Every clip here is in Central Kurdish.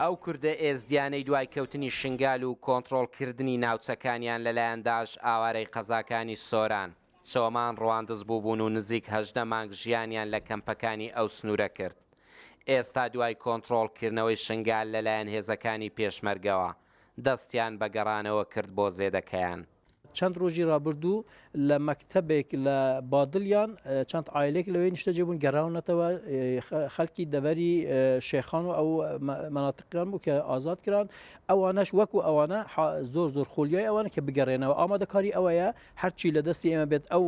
ئەو کوردە ئێزدیانەی دوای کەوتنی شنگال و کۆنتڕۆڵکردنی ناوچەکانیان لەلایەن داعش ئاوارەی قەزاکانی سۆران چۆمان ڕواندز بووبوون و نزیک 18 مانگ ژیانیان لە کەمپەکانی ئەو سنوورە کرد. ئێستا دوای کۆنتڕۆڵکردنەوەی شنگال لەلایەن هێزەکانی پێشمەرگەوە دەستیان بە گەڕانەوە کرد بۆ زێدەکەیان. چەند ڕۆژی ڕابردوو لە مەکتەبێک لە بادڵیان چەند ئایلێک لەوەی نیشتە جێبوون گەڕاونەتەوە خەڵکی دەڤەری شێخان و ئەو مەناتقیان بوو کە ئازاد کران ئەوانەش وەکو ئەوانە زۆر خۆلیای ئەوانە کە بگەڕێنەوە ئامادەکاری ئەوەیە هەرچی لە دەستی ئێمە بێت ئەو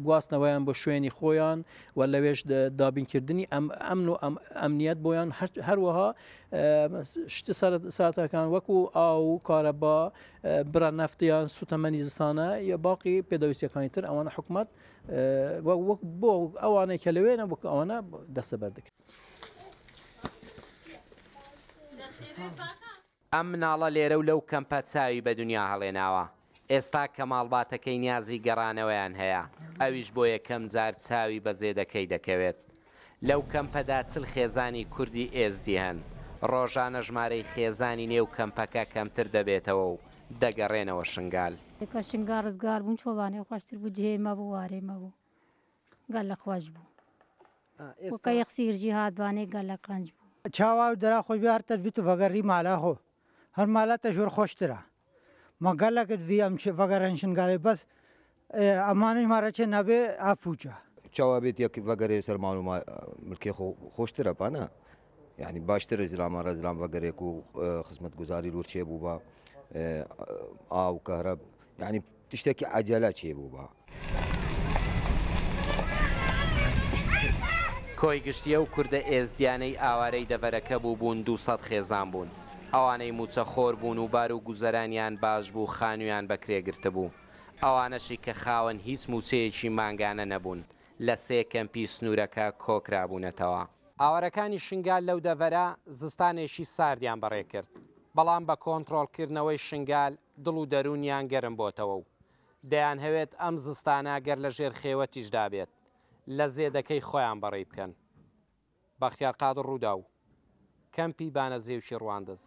گواستنەوەیان بۆ شوێنی خۆیان و لەوێش دابینکردنی ئەمن و ئەمنیەت بۆیان هەروەها شتە سەرەتاکان وەکو ئاو کارەبا برا نەفتیان سوتەمەنی زستانە یا باقی پێداویستیەکانی تر ئەوانە حکومەت بۆ ئەوانەی کە لەوێنە بۆ ئەوانە دەستە بەردەکەن. ئەم مناڵە لێرە و لەو کەمپە چاوی بە دنیا هەڵێناوە. ئێستا کەماڵباتەکەی نیازی گەڕانەوەیان هەیە، ئەویش بۆ یەکەم جار چاوی بە زێدەکەی دەکەوێت. لەو کەمپەدا چل خێزانی کوردی ئێزدی هەن. ڕۆژانە ژمارەی خێزانی نێو کەمپەکە کەمتر دەبێتەوە و دەگەڕێنەوە شنگال. کە شنگال ڕزگار بوون چۆوانەی خۆشتر بوو جێمە بوو وارێمە بوو گەل لە خۆش بوو وەکە یەخسیرجی هاتوانێ گەل لە قەنج بوو چاوا و دەرا خۆی بار تەرڤیت و ڤەگەڕی مالاخۆ هەر مالاتە ژۆر خۆشترە مەگەلەکت ڤی ئەم ڤەگەرەن شنگالی بەس ئەمانش مارەچێ نەبێ ئاپوچە چاوا بێت یەک ڤەگەرێ سەرمان و ملکێ خۆشترە پانە یعنی باشتر زلامە ڕێزلام ڤەگەرێک و خزمەت گوزاری لورچێ بوو بە ئاو کارە یعنی تشتێکی عەجەلە چێ بوو بە. کۆی گشتیە و کوردە ئێزدیانەی ئاوارەی دەڤەرەکە بوون 200 خێزان بوون. ئەوانەی موچە خۆر بوون و بار و گوزەرانیان باش بوو خانویان بەکرێگرتە بوو. ئەوانەشی کە خاوەن هیچ موچەیەکی مانگانە نەبوون لە 3 کەمپی سنوورەکە کۆکرابوونەتەوە. ئاوارەکانی شنگال لەو دەڤەرە زستانێکی ساردیان بەڕێ کرد. بەڵام بە کۆنتڕۆڵکردنەوەی شنگال دڵ و دەرونیان گەرم بۆتەوە و دەیان هەوێت ئەم زستانە گەر لە ژێر خێوەتیشدا بێت لە زێدەکەی خۆیان بەڕێ بکەن. بەختیار قادر ڕوودا و کەمپی بانەزێوکی ڕواندز.